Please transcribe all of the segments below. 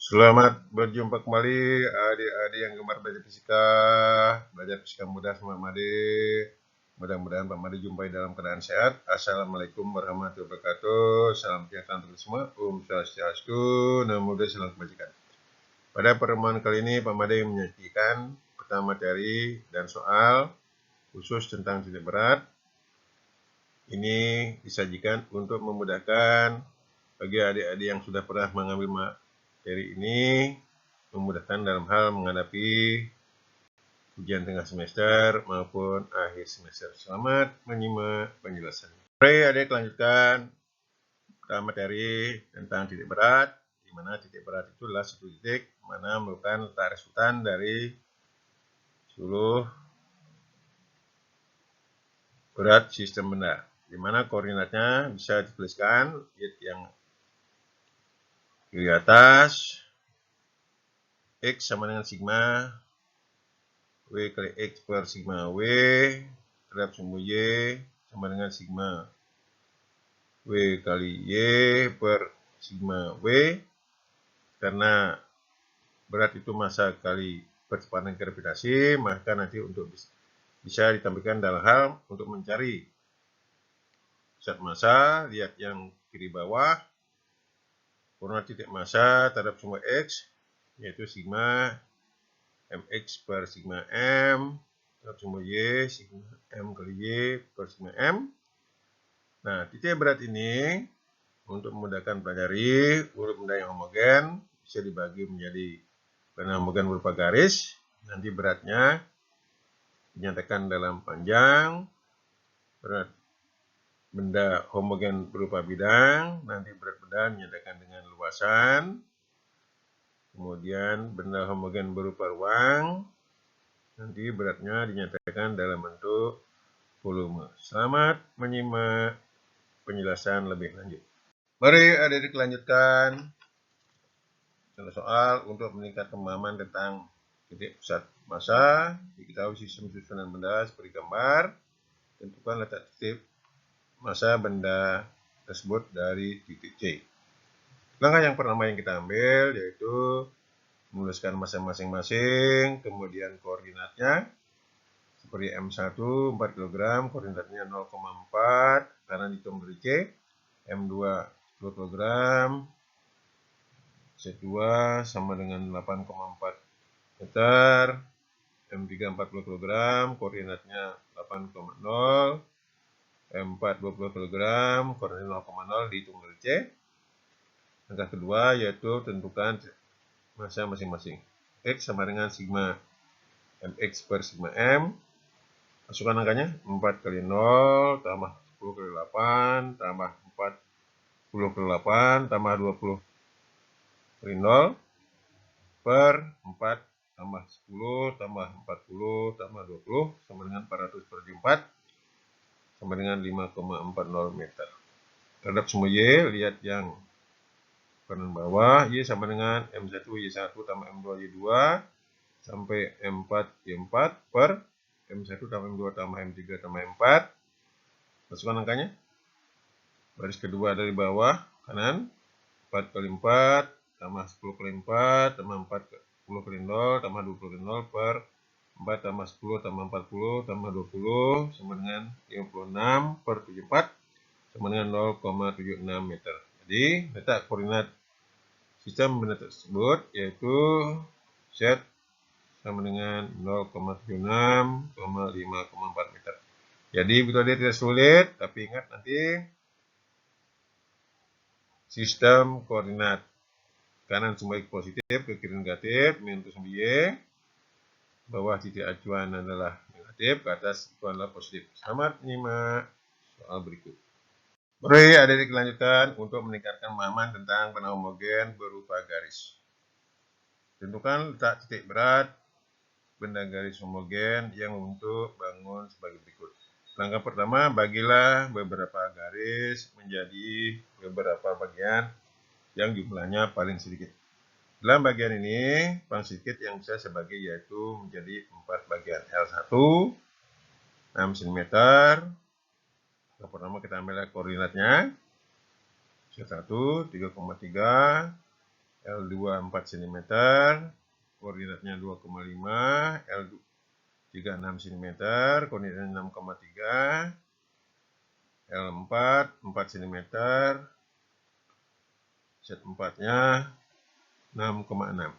Selamat berjumpa kembali adik-adik yang gemar belajar fisika mudah sama Pak Made. Mudah-mudahan Pak Made jumpai dalam keadaan sehat. Assalamualaikum warahmatullahi wabarakatuh. Salam sejahtera untuk semua. Swastiastu, Namo Buddhaya, salam kebajikan. Pada pertemuan kali ini Pak Made menyajikan pertama materi dan soal khusus tentang titik berat. Ini disajikan untuk memudahkan bagi adik-adik yang sudah pernah mengambil materi ini, memudahkan dalam hal menghadapi ujian tengah semester maupun akhir semester. Selamat menyimak penjelasannya. Mari adik lanjutkan materi tentang titik berat, di mana titik berat itu adalah satu titik mana merupakan letak resultan dari seluruh berat sistem benda, di mana koordinatnya bisa dituliskan yang di atas, X sama dengan sigma W kali X per sigma W terhadap sumbu Y sama dengan sigma W kali Y per sigma W, karena berat itu massa kali percepatan gravitasi, maka nanti untuk bisa ditampilkan dalam hal untuk mencari pusat massa, lihat yang kiri bawah, koordinat titik massa terhadap sumbu X yaitu sigma mx per sigma m terhadap sumbu Y sigma m kali Y per sigma m. Nah, titik berat ini untuk memudahkan pelajari urut benda yang homogen bisa dibagi menjadi benda homogen berupa garis. Nanti beratnya dinyatakan dalam panjang, berat benda homogen berupa bidang, nanti berat benda dinyatakan dengan luasan, kemudian benda homogen berupa ruang, nanti beratnya dinyatakan dalam bentuk volume. Selamat menyimak penjelasan lebih lanjut. Mari adik-adik lanjutkan soal untuk meningkatkan pemahaman tentang titik pusat massa. Diketahui sistem susunan benda seperti gambar. Tentukan letak titik massa benda tersebut dari titik C. Langkah yang pertama yang kita ambil yaitu menuliskan massa masing-masing, kemudian koordinatnya seperti M1 4 kg, koordinatnya 0,4 karena dihitung dari C, M2 10 kg, Z2 sama dengan 8,4 meter, M3 40 kg, koordinatnya 8,0, M4 20 kg, koordinat 0,0 dihitung dari C. Langkah kedua yaitu tentukan massa masing-masing. X sama dengan sigma mx per sigma m. Masukkan angkanya 4 kali 0 tambah 10 kali 8 tambah 40 kali 8 tambah 20 kali 0 per 4 tambah 10 tambah 40 tambah 20 sama dengan 400 per 4 sama dengan 5,40 meter. Terhadap sumbu Y, lihat yang kanan bawah, Y sama dengan M1 Y1 tambah M2 Y2 sampai M4 Y4 per M1 tambah M2 tambah M3 tambah M4. Masukkan angkanya. Baris kedua dari bawah kanan, 4 kali 4 tambah 10 kali 4 tambah 40 kali 0 tambah 20 kali 0 per 4 tambah 10 tambah 40 tambah 20 sama dengan 56 per 74 sama dengan 0,76 meter. Jadi letak koordinat sistem benda tersebut yaitu Z sama dengan 0,76, 5,4 meter. Jadi betul dia tidak sulit, tapi ingat nanti sistem koordinat kanan sumbu X positif ke kiri negatif, minus sumbu Y, bawah titik acuan adalah negatif, ke atas itu adalah positif. Selamat menyimak soal berikut. Mari adik-adik lanjutkan untuk meningkatkan pemahaman tentang benda homogen berupa garis. Tentukan letak titik berat benda garis homogen yang membentuk bangun sebagai berikut. Langkah pertama, bagilah beberapa garis menjadi beberapa bagian yang jumlahnya paling sedikit. Dalam bagian ini, paling sedikit yang bisa sebagai yaitu menjadi 4 bagian. L1, 6 cm. Yang pertama kita ambil koordinatnya. C1, 3,3. L2 4 cm, koordinatnya 2,5, L3 6 cm, koordinatnya 6,3, L4 4 cm, Z4-nya 6,6.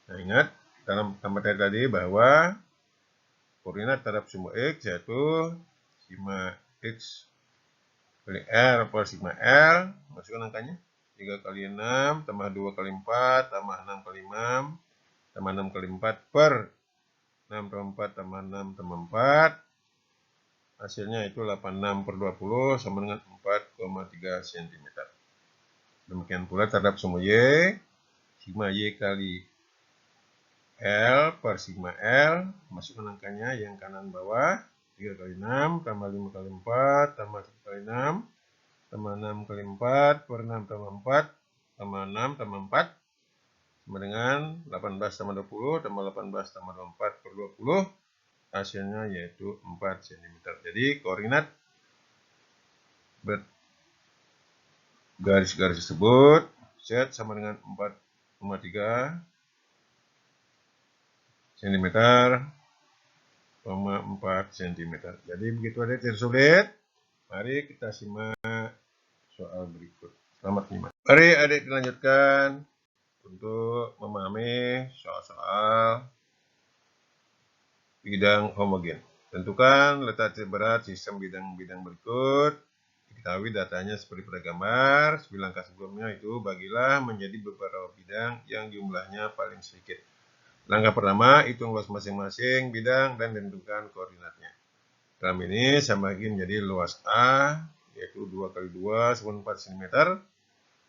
Nah, ingat dalam materi tadi bahwa koordinat terhadap sumbu X yaitu sigma X kali R per sigma L, masukkan angkanya 3 kali 6 tambah 2 kali 4 tambah 6 kali 6 tambah 6 kali 4 per 6 tambah 4 tambah 6 tambah 4, hasilnya itu 86 per 20 sama dengan 4,3 cm. Demikian pula terhadap sumbu Y, sigma Y kali L per sigma L, masukkan angkanya yang kanan bawah, 3 kali 6 tambah 5 kali 4 tambah 1 kali 6 tambah 6 kali 4 per 6 tambah 4 tambah 6 tambah 4 sama dengan 18 tambah 20 tambah 18 tambah 24 per 20, hasilnya yaitu 4 cm. Jadi koordinat garis-garis tersebut Z sama dengan 4,3 cm, 4 cm. Jadi begitu ada yang sulit. Mari kita simak soal berikut. Selamat menyimak. Mari adik dilanjutkan untuk memahami soal-soal bidang homogen. Tentukan letak titik berat sistem bidang-bidang berikut. Diketahui datanya seperti pada gambar. 9 langkah sebelumnya itu bagilah menjadi beberapa bidang yang jumlahnya paling sedikit. Langkah pertama, hitung luas masing-masing bidang dan tentukan koordinatnya. Dalam ini saya bagi menjadi luas A, yaitu 2 kali 2 sama 4 cm.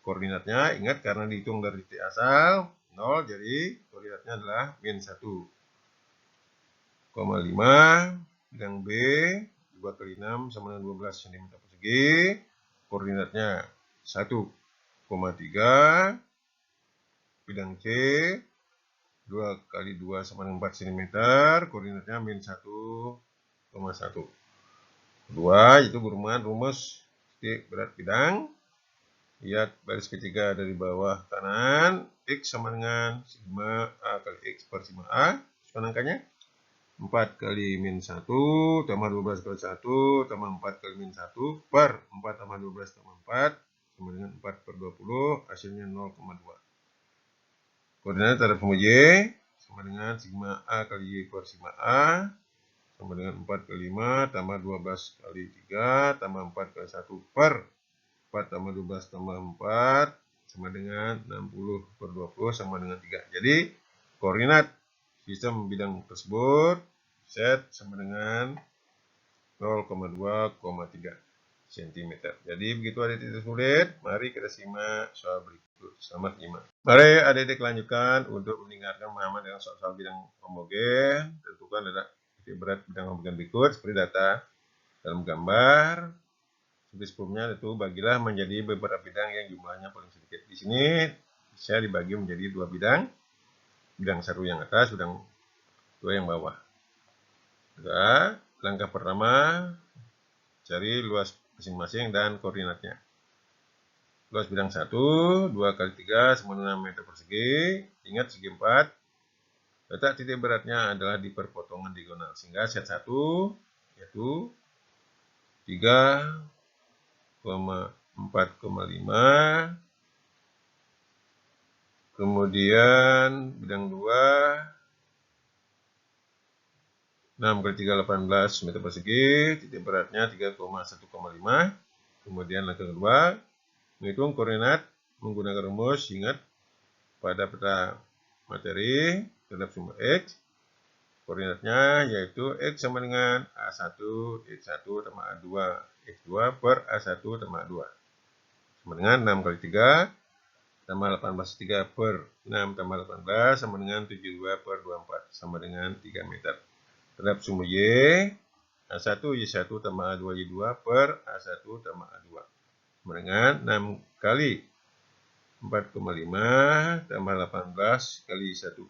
Koordinatnya, ingat karena dihitung dari titik asal, 0, jadi koordinatnya adalah min 1,5. Bidang B, 2 kali 6 sama dengan 12 cm persegi. Koordinatnya 1,3. Bidang C, 2 kali 2 sama dengan 4 cm, koordinatnya min 1,1. Kedua, itu berhubungan rumus titik berat bidang. Lihat baris ketiga dari bawah kanan, X sama dengan sigma A kali X per sigma A. Masukkan angkanya. 4 kali min 1 tambah 12 kali 1 tambah 4 kali min 1 per 4 tambah 12 tambah 4 sama dengan 4 per 20, hasilnya 0,2. Koordinat terhadap sumbu Y sama dengan sigma A kali Y per sigma A sama dengan 4 kali 5 tambah 12 kali 3 tambah 4 kali 1 per 4 tambah 12 tambah 4 sama dengan 60 per 20 sama dengan 3. Jadi koordinat sistem bidang tersebut Z sama dengan 0,2,3 cm. Jadi begitu adik-adik sulit, mari kita simak soal berikut. Selamat menyimak. Mari adik-adik lanjutkan untuk meningkatkan pemahaman dengan soal-soal bidang homogen. Tentukan ada titik berat bidang homogen berikut seperti data dalam gambar. Seperti sebelumnya itu bagilah menjadi beberapa bidang yang jumlahnya paling sedikit. Di sini saya dibagi menjadi 2 bidang. Bidang 1 yang atas, bidang 2 yang bawah. Langkah pertama, cari luas masing-masing dan koordinatnya. Luas bidang 1, 2 kali 3 sama dengan 6 meter persegi. Ingat segi 4. Letak titik beratnya adalah di perpotongan diagonal. Sehingga Z1 yaitu 3,4,5. Kemudian bidang 2, 6 kali 3, 18 meter persegi. Titik beratnya 3,1,5. Kemudian langkah kedua, menghitung koordinat menggunakan rumus. Ingat pada peta materi terhadap sumbu X, koordinatnya yaitu X sama dengan A1 X1 tambah A2 X2 per A1 tambah A2 sama dengan 6 kali 3 tambah 18 3 per 6 tambah 18 sama dengan 72 per 24 sama dengan 3 meter. Terhadap sumbu Y, A1 Y1 tambah A2 Y2 per A1 tambah A2 sama dengan 6 kali 4,5 tambah 18 kali 1,5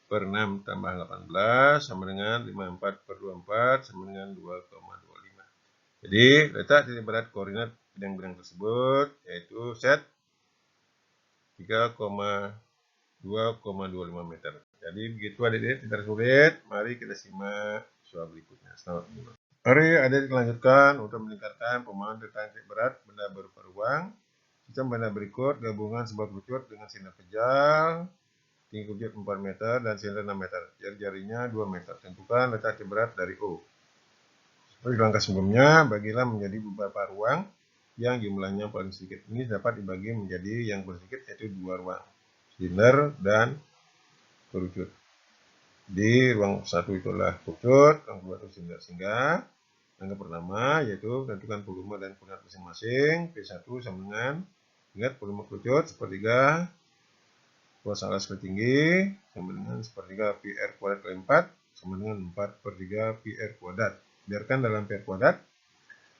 per 6 tambah 18 sama dengan 54 per 24 sama dengan 2,25. Jadi letak titik berat koordinat bidang-bidang tersebut yaitu Z 3,2,25 meter. Jadi begitu adik-adik, tidak sulit. Mari kita simak soal berikutnya. Selamat menyimak. Mari adik-adik lanjutkan untuk meningkatkan pemahaman tentang titik berat benda berupa ruang. Sistem benda berikut: gabungan sebuah kerucut dengan silinder kejal, tinggi kerucut 4 meter dan silinder 6 meter. Jari-jarinya 2 meter. Tentukan letak titik berat dari O. Seperti langkah sebelumnya, bagilah menjadi beberapa ruang yang jumlahnya paling sedikit. Ini dapat dibagi menjadi yang paling sedikit, yaitu 2 ruang, silinder dan kerucut. Di ruang satu itulah kerucut, ruang kedua itu silinder. Sehingga langkah pertama yaitu tentukan volume dan koordinat masing-masing. P1 sama dengan, ingat volume kerucut sepertiga luas alas kali tinggi sama dengan sepertiga pi r kuadrat kali 4 sama dengan 4/3 pi r kuadrat. Biarkan dalam pi r kuadrat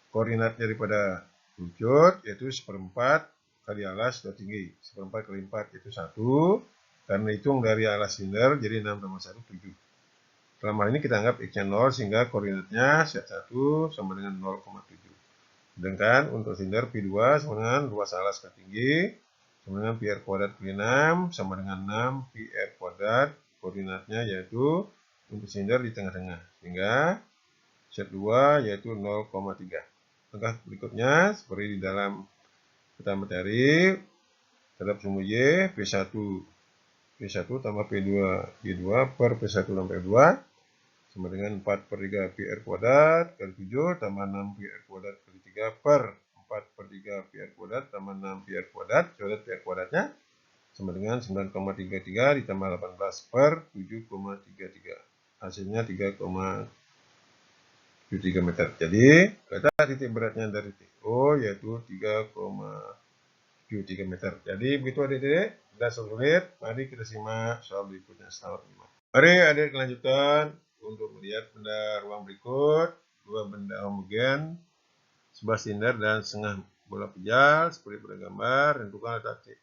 koordinat daripada kerucut yaitu 1/4 kali alas kali tinggi. 1/4 kali 4 itu 1. Karena hitung dari alas silinder jadi 6 tambah 1 7. Dalam hal ini kita anggap x-nya 0 sehingga koordinatnya set 1 sama dengan 0,7. Sedangkan untuk silinder P2 sama dengan luas alas kali tinggi sama dengan pi r kuadrat kali 6 sama dengan 6 pi r kuadrat. Koordinatnya yaitu untuk silinder di tengah-tengah. Sehingga set 2 yaitu 0,3. Langkah berikutnya seperti di dalam peta materi terhadap sumbu Y P1 tambah P2 Y2 per P1 tambah P2 sama dengan 4/3 pi r kuadrat kali 7 tambah 6 pi r kuadrat kali 3 per 4/3 pi r kuadrat tambah 6 pi r kuadrat. Coret pi r kuadratnya sama dengan 9,33 ditambah 18 per 7,33. Hasilnya 3,73 meter. Jadi letak titik beratnya dari titik O yaitu 3,73 meter. Jadi begitu adik-adik, tidak sulit. Mari kita simak soal berikutnya. Selamat menyimak. Mari adik lanjutkan untuk melihat benda ruang berikut. 2 benda homogen, sebuah silinder dan setengah bola pejal seperti pada gambar. Tentukan letak titik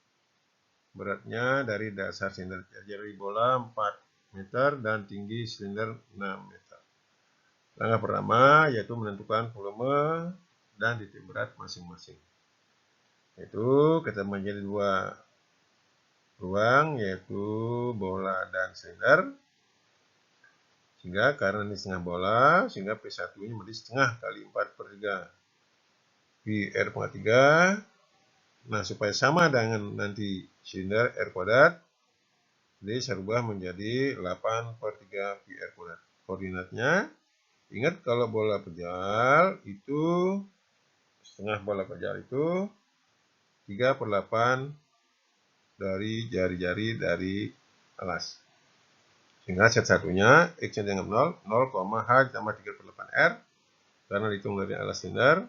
beratnya dari dasar silinder. Jari bola 4 meter dan tinggi silinder 6 meter. Langkah pertama yaitu menentukan volume dan titik berat masing-masing. Yaitu kita menjadi 2 ruang yaitu bola dan silinder. Sehingga karena ini setengah bola, sehingga P1 nya menjadi setengah kali 4/3 pi r pangkat 3. Nah, supaya sama dengan nanti silinder R kuadrat, jadi saya rubah menjadi 8/3 pi r kuadrat. Koordinatnya, ingat kalau bola pejal itu, setengah bola pejal itu 3/8 dari jari-jari dari alas. Sehingga set satunya x-nya dianggap 0, h ditambah 3/8r. Karena dihitung dari alas silinder,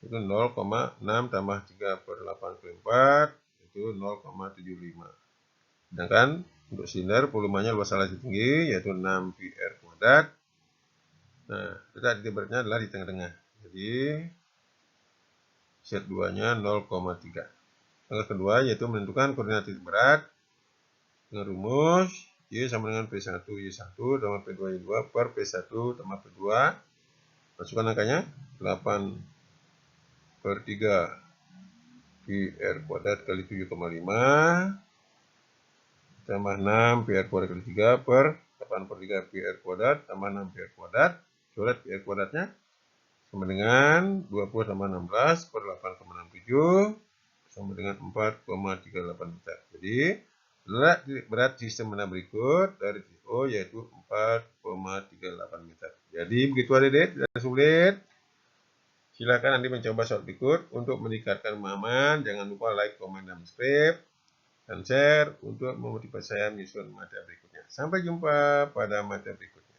itu 0,6 tambah 3/8 kali 4, itu 0,75. Sedangkan untuk silinder volumenya luas alas tinggi, yaitu 6 pi r kuadrat. Nah, letak titik beratnya adalah di tengah-tengah. Jadi, set 2-nya 0,3. Langkah kedua yaitu menentukan koordinat titik berat dengan rumus Y sama dengan P1 Y1 tambah P2 Y2 per P1 tambah P2. Masukkan angkanya 8/3 pi r kuadrat kali 7,5 tambah 6 pi r kuadrat kali 3 per 8/3 pi r kuadrat tambah 6 pi r kuadrat. Coret pi r kuadratnya sama dengan 20 tambah 16 per 8,67 sama dengan 4,38 meter. Jadi letak titik berat sistem benda berikut dari titik O yaitu 4,38 meter. Jadi begitu adik-adik, tidak sulit. Silakan nanti mencoba soal berikut untuk meningkatkan pemahaman. Jangan lupa like, komen, dan subscribe dan share untuk memotivasi saya menyusun materi berikutnya. Sampai jumpa pada materi berikutnya.